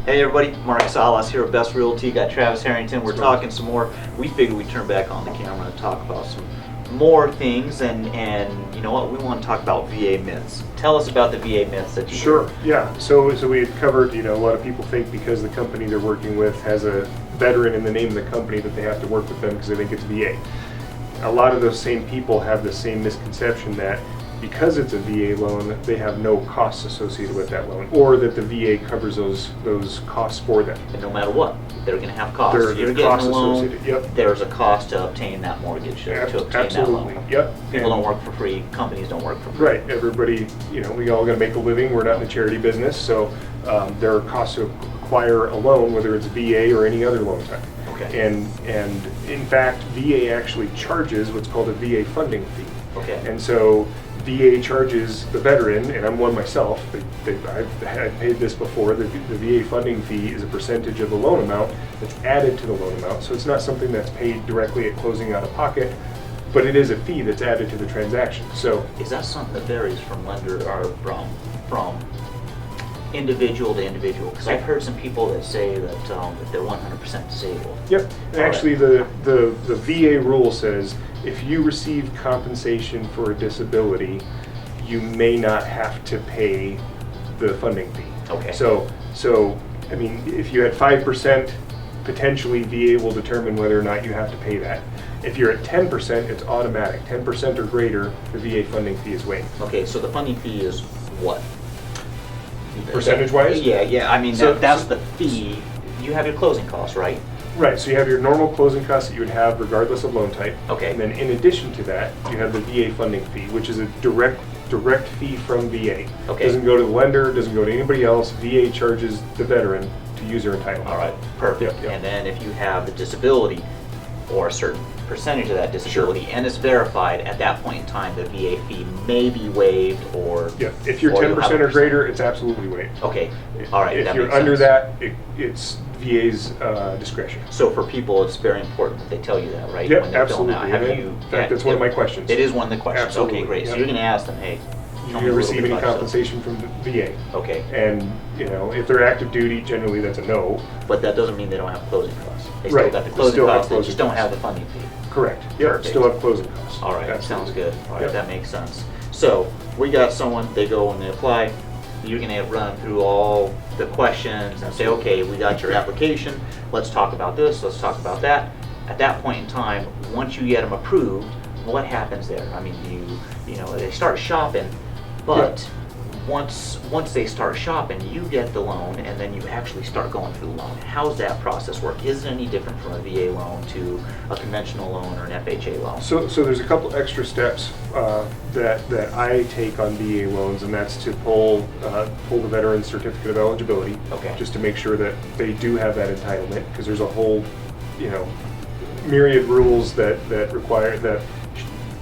Hey everybody, Mark Salas here at Best Realty. Got Travis Harrington. We're talking some more. We figured we'd turn back on the camera and talk about some more things, and you know what? We want to talk about VA myths. Tell us about the VA myths that you Sure. heard. Yeah. So we had covered. A lot of people think because the company they're working with has a veteran in the name of the company that they have to work with them because they think it's VA. A lot of those same people have the same misconception that because it's a VA loan, they have no costs associated with that loan, or that the VA covers those costs for them. And no matter what, they're going to have costs. There are You're costs getting a loan. associated. Yep. There's a cost to obtain that mortgage, to obtain Absolutely. that loan. Yep. People And- don't work for free. Companies don't work for free. Right, everybody, we all gotta make a living, we're not in the charity business, so there are costs to acquire a loan, whether it's VA or any other loan type. Okay. And in fact, VA actually charges what's called a VA funding fee. Okay. And so VA charges the veteran, and I'm one myself, I've paid this before, the VA funding fee is a percentage of the loan amount that's added to the loan amount, so it's not something that's paid directly at closing out of pocket, but it is a fee that's added to the transaction. So Is that something that varies from lender or from individual to individual? Because I've heard some people that say that they're 100% disabled. Yep, and actually the VA rule says if you receive compensation for a disability, you may not have to pay the funding fee. Okay. So I mean, if you had 5%, potentially VA will determine whether or not you have to pay that. If you're at 10%, it's automatic. 10% or greater, the VA funding fee is waived. Okay, so the funding fee is what? Percentage-wise? Yeah. I mean, So- that's the fee. You have your closing costs, right? Right, so you have your normal closing costs that you would have regardless of loan type. Okay. And then in addition to that, you have the VA funding fee, which is a direct fee from VA. Okay. Doesn't go to the lender, doesn't go to anybody else. VA charges the veteran to use their entitlement. All right, perfect. Yep, yep. And then if you have the disability or a certain percentage of that disability and it's verified, at that point in time, the VA fee may be waived or... Yeah, if you're or you'll 10% have a or greater, it's absolutely waived. Okay, all right, If that you're makes under sense. that, it's VA's discretion. So for people, it's very important that they tell you that, right? Yep, When they're filling absolutely. out. Have And you... in fact, that's one of my questions. It is one of the questions. Absolutely, Okay, great. So yep. you're going to ask them, hey, Do tell me a you little receive bit any about yourself. compensation from the VA? Okay, And, if they're active duty, generally that's a no. but that doesn't mean they don't have closing costs. They still Right, got the they closing still have costs, they closing just don't costs. have the funding fee. Correct. Yep, Perfect. still have closing costs. All right, Absolutely. sounds good. All right, Yep. that makes sense. So we got someone, they go and they apply. You're gonna run through all the questions and say, okay, we got your application. Let's talk about this. Let's talk about that. At that point in time, once you get them approved, what happens there? I mean, they start shopping, but once they start shopping, you get the loan, and then you actually start going through the loan. How's that process work? Is it any different from a VA loan to a conventional loan or an FHA loan? So there's a couple extra steps that I take on VA loans, and that's to pull the veteran's certificate of eligibility. Okay. Just to make sure that they do have that entitlement, because there's a whole, myriad rules that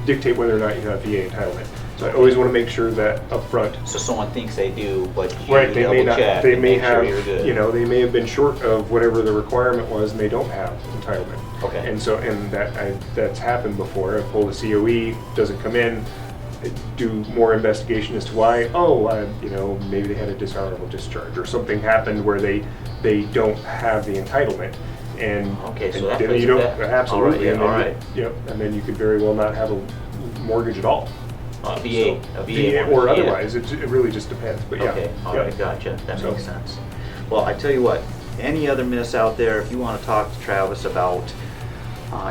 dictate whether or not you have VA entitlement. So I always want to make sure that up front. So someone thinks they do, but you Right, they may double not, check they and may make sure have, you're good. they may have been short of whatever the requirement was, and they don't have entitlement. Okay. And that's happened before. I pull the COE, doesn't come in, do more investigation as to why. Maybe they had a dishonorable discharge, or something happened where they don't have the entitlement. And Okay, so and that then plays you a don't bit. absolutely. All And then right. Yep, and then you could very well not have a mortgage at all. VA, So, a VA or mortgage, yeah. otherwise, it really just depends. But yeah. Okay, all yeah. right, gotcha. That So- makes sense. Well, I tell you what, any other myths out there, if you want to talk to Travis about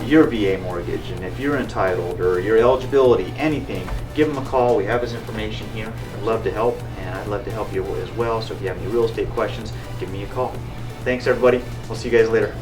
your VA mortgage, and if you're entitled or your eligibility, anything, give him a call. We have his information here. I'd love to help, and I'd love to help you as well. So if you have any real estate questions, give me a call. Thanks, everybody. We'll see you guys later.